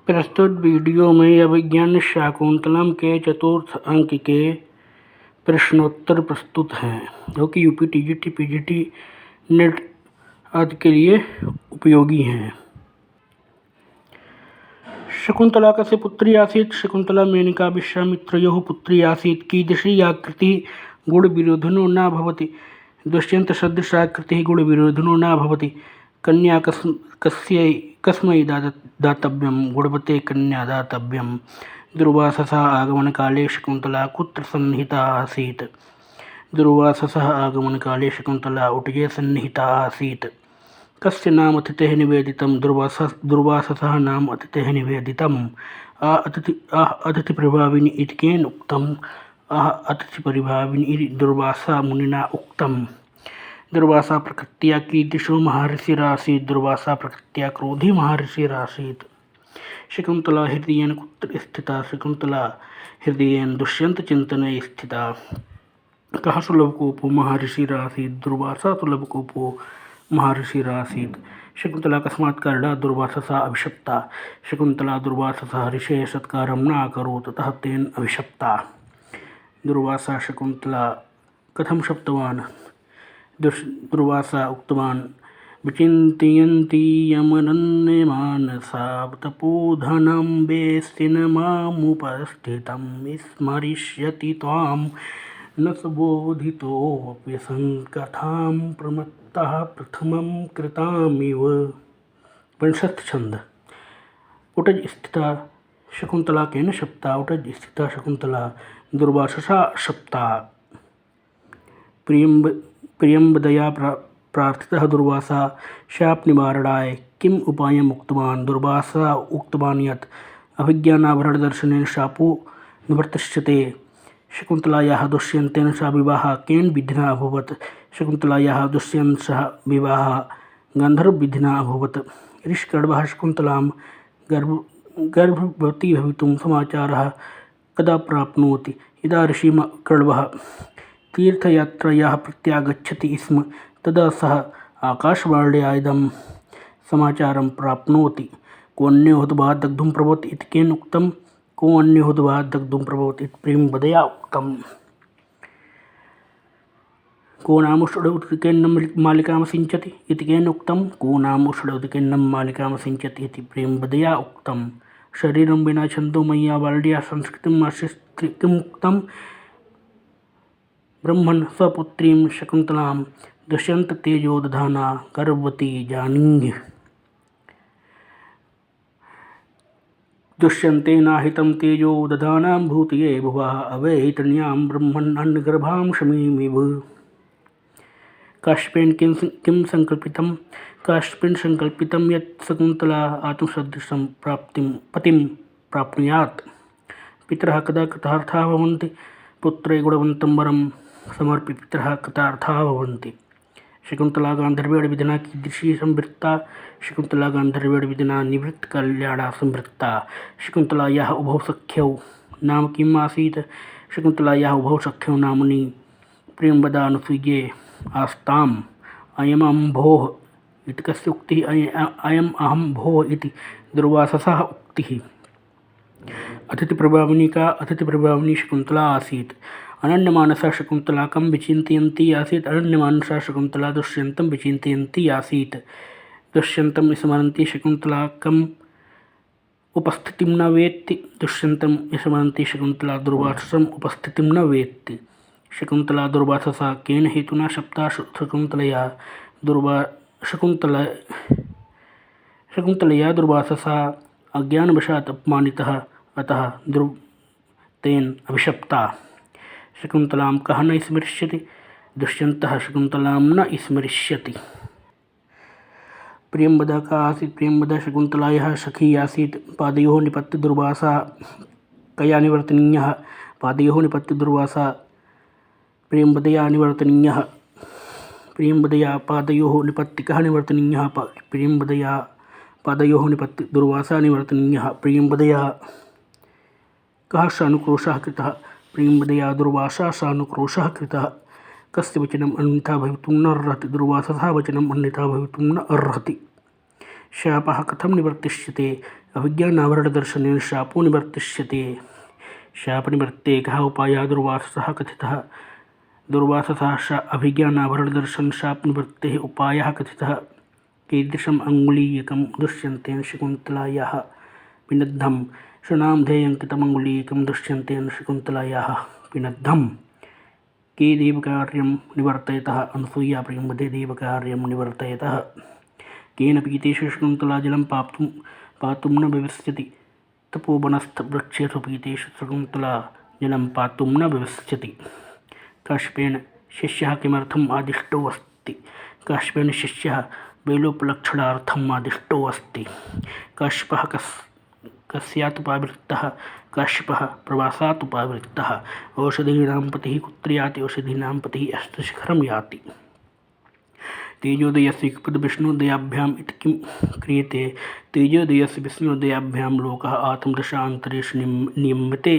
प्रस्तुत वीडियो में अभिज्ञान शाकुंतलम के चतुर्थ अंक के प्रश्नोत्तर प्रस्तुत हैं जो कि यूपी टीजीटी पीजीटी नेट आदि के लिए उपयोगी हैं। शकुंतला कस्य पुत्री आसीत्? शकुंतला मेनका विश्वामित्रयोः पुत्री आसीत्। कीदृशी आकृतिः गुणविरोधिनो न भवति? दुष्यन्तसदृशाकृतिः गुणविरोधिनो न भवति। कन्या कस्मै दातव्यं? गुणवते कन्या दातव्यं। दुर्वाससः आगमनकाले शकुंतला कुत्र सन्निहिता आसीत्? दुर्वाससः आगमनकाले शकुंतला उटजे सन्निहिता आसीत्। कस्य नाम अतिथेः निवेदितं? दुर्वाससः नाम अतिथेः निवेदितम्। अतिथिप्रभाविनी इति केन उक्तम्? अतिथिप्रभाविनी इति दुर्वासा मुनिना उक्तम्। दुर्वासा प्रकृत्या कीदृशो महर्षिरासीत्? दुर्वासा प्रकृत्या क्रोधी महर्षिरासीत्। शकुंतला हृदयेन कुत्र स्थिता? शकुंतला हृदयेन दुष्यन्तचिन्तने स्थिता। कः सुलभकोपो महर्षिरासीत्? दुर्वासा सुलभकोपो महर्षिरासीत्। शकुंतला कस्मात् कारणात् दुर्वाससा अभिशप्ता? शकुंतला दुर्वाससः ऋषेः सत्कारं न अकरोत्, अतः तेन अभिशप्ता। दुर्वासा शकुंतला कथं शप्तवान्? दुर्वासा उक्तवान्, विचिन्तयन्ती यमनन्यमानसा तपोधनं वेस्तिन मामुपस्थितं स्मरिष्यति त्वां न सुबोधितोऽपि संकथां प्रमत्तः प्रथमं कृतामिव। पंचस्थ छंद। उटज स्थिता शकुंतला केन शप्ता? उटज स्थिता शकुंतला दुर्वाससा शप्ता। प्रियंवदया प्रार्थितः दुर्वासा शापनिवारणाय किम् उपायम् उक्तवान्? दुर्वासा उक्तवान् यत् अभिज्ञानाभरणदर्शनेन शापो निवर्तिष्यते। शकुंतलायाः दुष्यन्तेन सह विवाहः केन विधिना अभवत्? शकुंतलायाः दुष्यन्तेन सह विवाहः गान्धर्वविधिना अभवत्। ऋषिकण्वः शकुंतलां गर्भवती भवितुं समाचारः कदा प्राप्नोति? यदा ऋषिकण्वः तीर्थयात्रायाः प्रत्यागच्छति स्म तदा सः आकाशवाण्या इदं समाचारं प्राप्नोति। कोऽन्यो हुतवात् दग्धुं प्रभवति इति केन उक्तं? कोऽन्यो हुतवात् दग्धुं प्रभवति इति प्रियंवदया उक्तम्। को नाम उष्णोदकेन्नं मालिकां सिञ्चति इति केन उक्तं? को नाम उष्णोदकेन्नं मालिकां सिञ्चति इति प्रियंवदया उक्तं। शरीरं विना छन्दोमय्या वाल्या संस्कृतिम् आश्रित्य किम् उक्तं? ब्रह्मन् स्वपुत्रीं शकुंतलां दुष्यन्ततेजो दधाना गर्भवती जानीह। दुष्यन्तेनाहितं तेजो दधानां भूतये भुवः अवैतन्यां ब्रह्मन् अन्नगर्भां शमीमिव। काश्यपेन किं संकल्पितं? काश्यपेन संकल्पितं यत् शकुंतला आत्मसदृशं पतिं प्राप्नुयात्। पितरः कदा कृतार्थाः भवन्ति? पुत्रे गुणवन्तं वरं समर्प्य पितरः कृतार्थाः भवन्ति। शकुंतला गान्धर्वेण विधिना कीदृशी संवृत्ता? शकुंतला गान्धर्वेण विधिना निवृत्तकल्याणा संवृत्ता। शकुंतलायाः उभौ सख्यौ नाम किम् आसीत्? शकुंतलायाः उभौ सख्यौ नाम्नि प्रियंवदानुसूये आस्ताम्। अयमहं भोः इति कस्य उक्तिः? अयम् अहं भोः इति दुर्वाससः उक्तिः। अतिथिप्रभाविनी का? अतिथिप्रभाविनी शकुंतला आसीत्। अनन्यमानसा शकुंतला कं विचिन्तयन्ती आसीत्? अनन्यमानसा शकुंतला दुष्यन्तं विचिन्तयन्ती आसीत्। दुष्यन्तं स्मरन्ती शकुंतला कम् उपस्थितिं न वेत्ति? दुष्यन्तं स्मरन्ती शकुंतला दुर्वाससम् उपस्थितिं न वेत्ति। शकुंतला दुर्वाससा केन हेतुना शप्ता? शकुंतलया दुर्वाससा अज्ञानवशात् अपमानितः, अतः तेन अभिशप्ता। शकुंतलां कः न स्मरिष्यति? दुष्यन्तः शकुंतलां न स्मरिष्यति। प्रियंवदा का आसीत्? प्रियंवदा शकुंतलायाः सखी आसीत्। पादयोः निपत्य दुर्वासा कया निवर्तनीयः? पादयोः निपत्य दुर्वासा प्रियंवदया निवर्तनीयः। प्रियंवदया पादयोः निपत्य कः निवर्तनीयः? प्रियंवदया पादयोः निपत्य दुर्वासा निवर्तनीयः। प्रियंवदया कः सानुक्रोशः कृतः? प्रियंवदया दुर्वासा सानुक्रोशः कृतः। कस्य वचनम् अन्यथा भवितुं न अर्हति? दुर्वाससः वचनम् अन्यथा भवितुं न अर्हति। शापः कथं निवर्तिष्यते? अभिज्ञानावरणदर्शनेन शापो निवर्तिष्यते। शापनिवृत्ते कः उपायः दुर्वाससः कथितः? दुर्वाससः अभिज्ञानावरणदर्शन शापनिवृत्तेः उपायः कथितः। कीदृशम् अङ्गुलीयकं दुष्यन्तेन शकुन्तलायाः पिनद्धं। स्वनामधेयङ्कितम् अङ्गुलीयकं दुष्यन्तेन शकुन्तलायाः पिनद्धम्। के देवकार्यं निवर्तयतः? अनसूया प्रियंवदे देवकार्यं निवर्तयतः। केन पीतेषु शकुन्तला जलं पातुं न विवस्यति? तपोवनस्थवृक्षेषु पीतेषु शकुन्तला जलं पातुं न विवस्यति। काश्यपेन शिष्यः किमर्थम् आदिष्टो अस्ति? काश्यपेन शिष्यः बेलोपलक्षणार्थम् आदिष्टो अस्ति। काश्यपः कस्यात् उपावृत्तः? काश्यपः प्रवासात् उपावृत्तः। औषधीनां पतिः कुत्र याति? औषधीनां पतिः अष्टशिखरं याति। तेजोदयस्य युगपद्विष्णुदयाभ्याम् इति किं क्रियते? तेजोदयस्य विष्णुदयाभ्यां लोकः आत्मदशान्तरेषु नियम्यते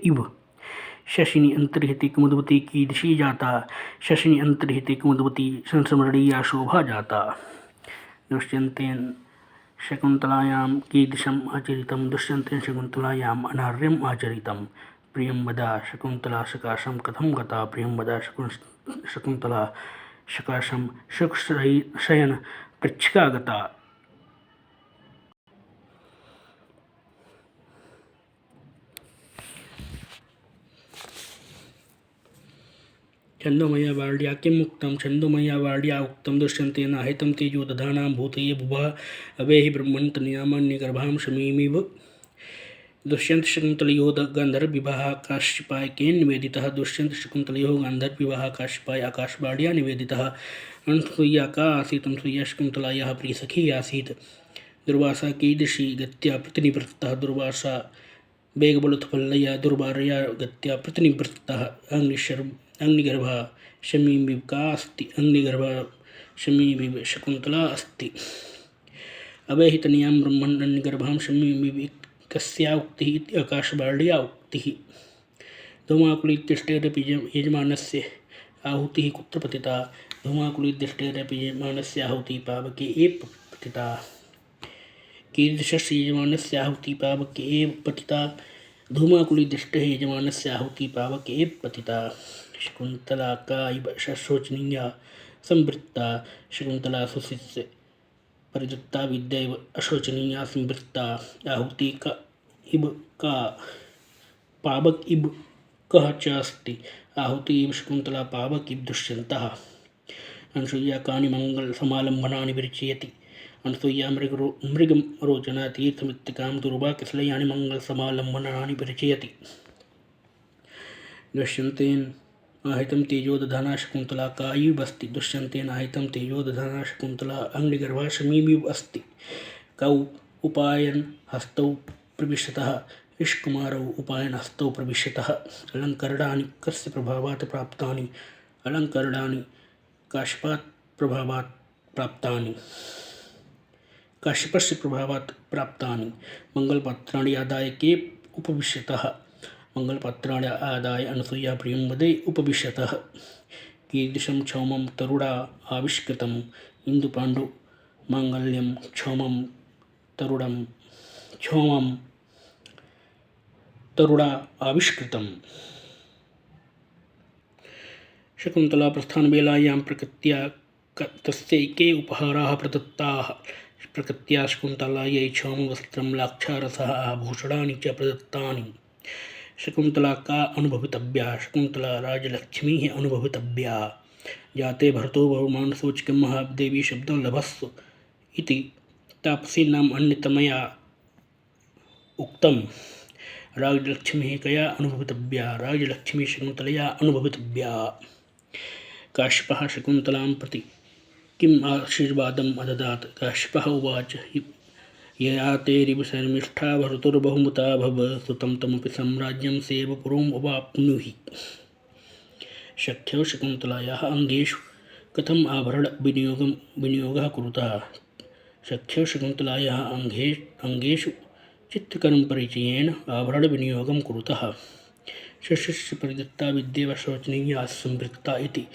इव। शशिनि अन्तर्हिते कुमुदवती कीदृशी जाता? शशिनि अन्तर्हिते कुमुदवती संस्मरणीया शोभा जाता। दुष्यन्तेन शकुन्तलायां कीदृशम् आचरितं? दुष्यन्तेन शकुन्तलायाम् अनार्यम् आचरितं। प्रियं वद शकुन्तला सकाशं कथं गता? प्रियं वद शकुन्तला सकाशं सुखशयन पृच्छिका गता। छन्दोमया वार्ड्या किम् उक्तं? छन्दोमया वार्ड्या उक्तं दुष्यन्तेन आहितं तेजो दधानां भूतये बुभः अवेहि ब्रह्मन्तनियामन्यगर्भां शमीमिव। दुष्यंत शकुन्तलयोः गान्धर्वविवाहः काश्यपाय केन निवेदितः? दुष्यंत शकुन्तलयोः गान्धर्वविवाहः काश्यपाय आकाशवाण्या निवेदितः। अनसूया का आसीत्? अनसूया शकुन्तलायाः प्रियसखी आसीत्। दुर्वासा कीदृशी गत्या प्रतिनिवृत्तः? दुर्वासा वेगबलोत्फुल्लया दुर्वारया गत्या प्रतिनिवृत्तः। अग्निगर्भा शमीमिव का अस्ति? अग्निगर्भा शमीमिव शकुन्तला अस्ति। अवेहितनयां ब्रह्मण्यगर्भां शमीमिव कस्या उक्तिः इति आकाशवाण्या उक्तिः। धूमाकुलीत्यष्टेरपि यजमानस्य आहुतिः कुत्र पतिता? धूमाकुलीत्यष्टेरपि यजमानस्य आहुतिः पावके एव पतिता। कीदृशस्य यजमानस्य आहुतिः पावके एव पतिता? धूमाकुलीदृष्टेः यजमानस्य आहुतिः पावके एव पतिता। शकुन्तला का इव शोचनीया संवृत्ता? शकुन्तला सुशिष्य परिदत्ता विद्या इव अशोचनीया संवृत्ता। आहुति का इव का पावक इव कः च अस्ति? आहुति इव शकुन्तला पावक इव दुष्यन्तः। अनसूया कानि मंगलसमालम्बनानि विरचयति? अनसूया मृगरोचना तीर्थमित्तिकां दुर्वा किसलयानि मंगलसमालम्बनानि विरचयति। दुष्यन्तेन आहितं तेजो दधाना शकुन्तला का इव अस्ति? दुष्यन्तेन आहितं तेजो दधाना शकुन्तला अग्निगर्भा शमीमिव अस्ति। कौ उपायन हस्तौ प्रविशतः? ऋषिकुमारौ उपायन हस्तौ प्रविशतः। अलङ्करणानि कस्य प्रभावात् प्राप्तानि? अलङ्करणानि काश्यपात् प्रभावात् प्राप्तानि। काश्यपस्य प्रभावात् प्राप्तानि। मंगलपत्राणि आदाय के उपविशतः? मंगलपत्राणि आदाय अनसूया प्रियंवदे उपविशतः। कीदृशं क्षौमं तरुणा आविष्कृतम्? इन्दुपाण्डु माङ्गल्यं क्षौमं तरुणा आविष्कृतम्। शकुन्तला प्रस्थानवेलायां प्रकृत्या तस्यै के उपहाराः प्रदत्ताः? प्रकृत्या शकुन्तलायै क्षौमवस्त्रं लाक्षारसः आभूषणानि च प्रदत्तानि। शकुन्तला का अनुभवितव्या? शकुन्तला राजलक्ष्मीः अनुभवितव्या। जाते भरतो बहुमानसोचिकं महादेवी शब्दं लभस्व इति तापसीनाम् अन्यतमया उक्तम्। राजलक्ष्मीः कया अनुभवितव्या? राजलक्ष्मी शकुन्तलया अनुभवितव्या। काश्यपः शकुन्तलां प्रति किम् आशीर्वादम् अददात्? काश्यपः उवाच यया तेरिव शर्मिष्ठा भर्तुर्बहुमता भव सुतं तमपि साम्राज्यं सेवपुरम् अवाप्नुहि। सख्यौ शकुन्तलायाः अङ्गेषु कथम् आभरणविनियोगः कुरुतः? सख्यौ शकुन्तलायाः अङ्गेषु चित्रकर्मपरिचयेन आभरणविनियोगं कुरुतः। शिष्यस्य परिदत्ता विद्येव शोचनीया संवृत्ता इति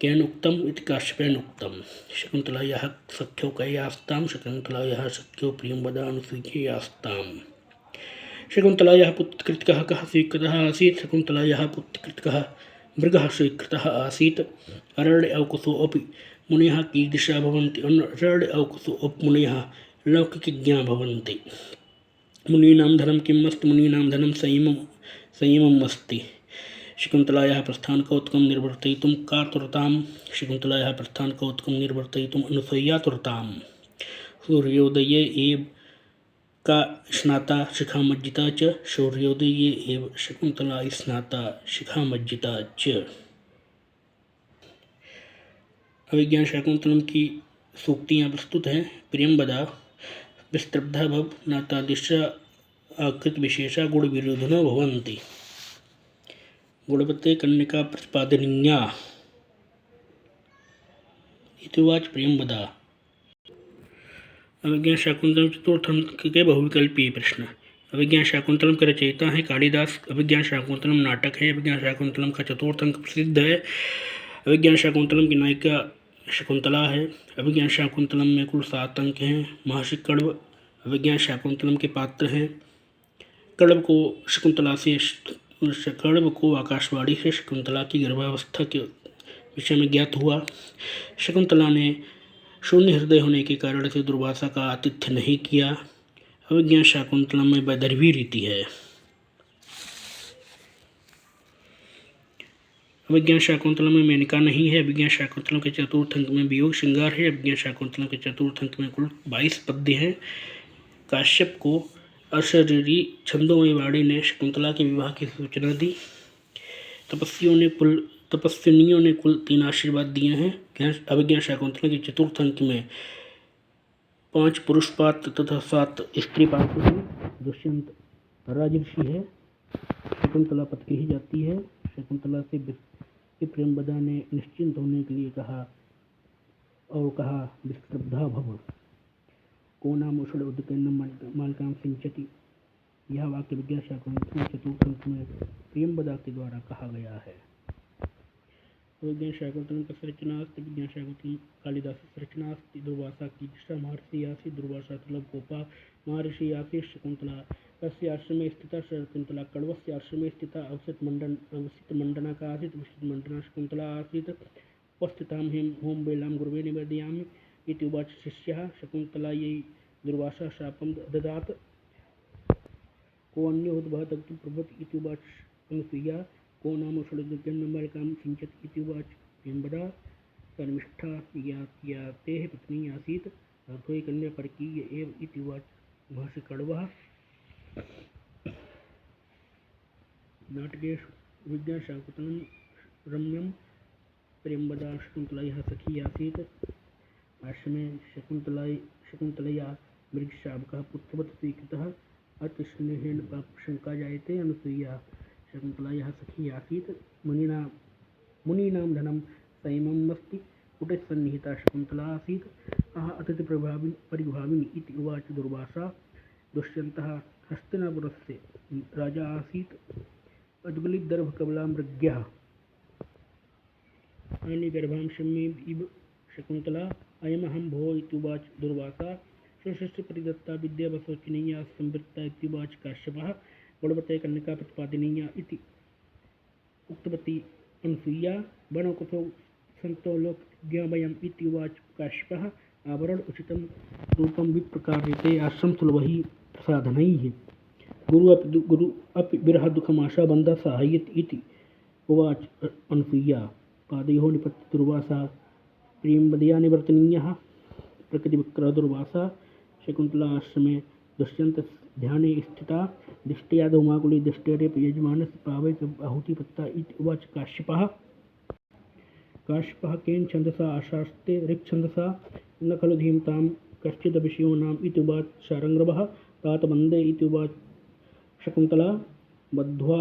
केन उक्तम इति काश्यपेन उक्तम। शकुन्तलायाः सख्यौ कैयास्तां शकुन्तलायाः सख्यौ प्रियंवदानुसूययास्ताम्। शकुन्तलायाः पुत्रकृतिकः कः स्वीकृतः आसीत्। शकुन्तलायाः पुत्रकृतिकः मृगः स्वीकृतः आसीत्। अरण्ये अवकुशो अपि मुनयः कीदृशाः भवन्ति। अरण्ये अवकुशो अपि मुनयः लौकिकज्ञाः भवन्ति। मुनीनां धनं किम् अस्ति। मुनीनां धनं संयमम् अस्ति। शकुन्तलायाः प्रस्थानकौतुकं निर्वर्तयितुं कातुरतां। शकुन्तलायाः प्रस्थानकौतुकं निर्वर्तयितुम् अनुसूयातुरताम्। सूर्योदये एव का स्नाता शिखामज्जिता च। सूर्योदये एव शकुन्तला स्नाता शिखामज्जिता च। अभिज्ञान शाकुंतलम की सूक्तियाँ प्रस्तुत हैं। प्रियंवदा विस्तब्धा भव नातादिशा आकृत विशेषा गुण विरोधिनो भवन्ति। गुणवते कन्यका प्रतिपादनीया इति उवाच प्रियंवदा। अभिज्ञान शाकुंतलम चतुर्थ अंक के बहुविकल्पीय प्रश्न। अभिज्ञान शाकुंतलम के रचयिता है कालिदास। अभिज्ञान शाकुंतलम नाटक है। अभिज्ञान शाकुंतलम का चतुर्थ अंक प्रसिद्ध है। अभिज्ञान शाकुंतलम की नायिका शकुंतला है। अभिज्ञान शाकुंतलम में कुल 7 अंक हैं। महर्षि कण्व अभिज्ञान शाकुंतलम के पात्र हैं। कण्व को आकाशवाणी से शकुंतला की गर्भावस्था के विषय में ज्ञात हुआ। शकुंतला ने शून्य हृदय होने के कारण से दुर्वासा का आतिथ्य नहीं किया। अभिज्ञान शाकुंतलम में वैदर्भी रीति है। अभिज्ञान शाकुंतलम में मेनका नहीं है। अभिज्ञान शाकुंतलम के चतुर्थ अंक में वियोग श्रृंगार है। अभिज्ञान शाकुंतलम के चतुर्थ अंक में कुल 22 पद्य हैं। काश्यप को अशरीरी छंदोमयी वाणी ने शकुंतला के विवाह की सूचना दी। तपस्विनियों ने कुल 3 आशीर्वाद दिए हैं। अभिज्ञान शाकुंतलम के चतुर्थ अंक में 5 पुरुष पात्र तथा 7 स्त्री पात्र हैं। दुष्यंत राजऋषि है। शकुंतला पद कही जाती है। शकुंतला से प्रियंवदा ने निश्चिंत होने के लिए कहा और कहा विस्तब्धा भव को नाम उषण उदकन्न मालकाम सिंचति। यह वाक्य विज्ञान शाकुंतलम चतुर्थ अंक में प्रियंवदा के द्वारा कहा गया है। विज्ञान शाकुंतलम का संरचनास्ति। विज्ञान शाकुंतलम कालिदास संरचनास्ति। दुर्वासा की दिशा महर्षि आसीत्। दुर्वासा गोपा महर्षि आसीत्। शकुंतला कस्य आश्रमे स्थिता। शकुंतला कण्वस्य आश्रमे स्थिता। अवसित मंडना का आसीत्। अवसित मंडना शकुंतला आसीत्। उपस्थितां होम बेलां गुरुवे निवेदयामि इति उवाच शिष्यः। शकुन्तलायै दुर्वासा शापं ददात्। को अन्योद्वहत् अग्निं प्रभवति इति उवाच अनुसूया। को नाम षड्जन्मबालिकां सिञ्चति इति उवाच प्रियंवदा। कर्मिष्ठा या तेः पत्नी आसीत्। अथोहि कन्या परकीय एव इति उवाच महर्षि कण्वः। नाटकेषु विज्ञान शाकुंतलम रम्यं। प्रियंवदा शकुंतलायाः सखी आसीत्। आश्रमे शकुंतलया मृगशावकः पुत्रवत् स्वीकृतः। अत्र स्नेहेन शंका जायते। अनुसूया शकुंतलायाः सखी आसीत्। मुनीनां धनं संयममस्ति। कुटे सन्निहिता शकुंतला आसीत्। अतिथिपरिभाविनी इति उवाच दुर्वासा। दुष्यन्तः हस्तिनापुरस्य राजा आसीत्। अद्गलितदर्भकबला मृग्यः अनिगर्भां शम्येव शकुंतला। अयमहं भो इति उवाच दुर्वासा। स्वशिष्य परिदत्ता विद्या वसोचिनीया संवृत्ता इति उवाच काश्यपः। गुणवते कन्यका प्रतिपादनीया इति उक्तवती अनुसूया। वनकुशौ सन्तो लोकज्ञावयम् इति उवाच काश्यपः। आवरण उचितं रूपं विप्रकार्यते आश्रम सुलभैः प्रसाधनैः। गुरु अपि विरह दुःखमाशा बन्धः सहायति इति उवाच अनुसूया। पादयोः निपत्य दुर्वासा प्रियंवदया निवर्तनीयः। प्रकृतिविक्रह दुर्वासा। शकुंतला आश्रमे दुष्यंत ध्याने स्थिता। दृष्ट्या धूमाकुली दृष्टेरेप यजमानस्य पावैक आहुतिपत्ता इति उवाच काश्यपः। केन छन्दसा आशास्ते ऋक्छन्दसा न खलु धीमतां कश्चिदविषयो नाम इति उवाच शार्ङ्गवः। तात वन्दे इति उवाच शकुंतला। बद्ध्वा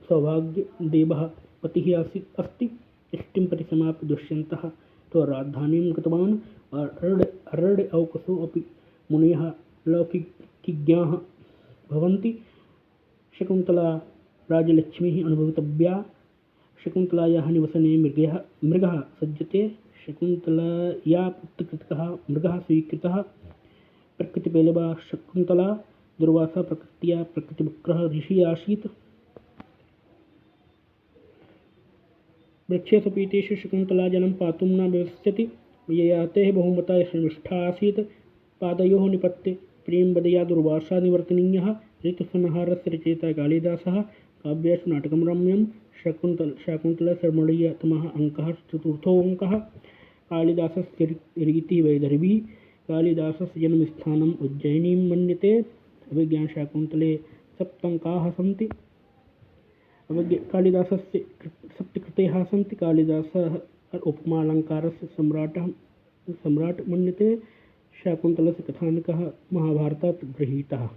सौभाग्यदेवः पतिः अस्ति। इष्टिं परिसमाप्य दुष्यन्तः राजधानीं गतवान्। अरण्ये अवकुशो अपि मुनयः लौकिकज्ञाः भवन्ति। शकुंतला राजलक्ष्मीः अनुभवितव्या। शकुन्तलायाः निवसने मृगः सज्जते। शकुन्तलाया पुत्रकृतः मृगः स्वीकृतः। प्रकृतिपेलवा शकुन्तला। दुर्वासा प्रकृत्या प्रकृतिवक्रः ऋषिः आसीत्। वृक्षेषु पीतेषु शकुन्तला जलं पातुं न व्यवस्यति। ययातेः बहुमता श्रमिष्ठा आसीत्। पादयोः निपत्य प्रेमवदया दुर्वासा निवर्तनीयः। ऋतुसंहारस्य रचयिता कालिदासः। काव्येषु नाटकं रम्यं। शाकुन्तलशर्मणीयतमः अङ्कः चतुर्थोऽङ्कः। कालिदासस्य रीतिः वैदर्भी। कालिदासस्य जन्मस्थानम् उज्जयिनीं मन्यते। अभिज्ञानशाकुन्तले सप्तङ्काः सन्ति। कालिदासस्य सप्तकृतयः सन्ति। कालिदासः उपमालङ्कारस्य सम्राट् मन्यते। शाकुन्तलस्य कथानकः महाभारतात् गृहीतः।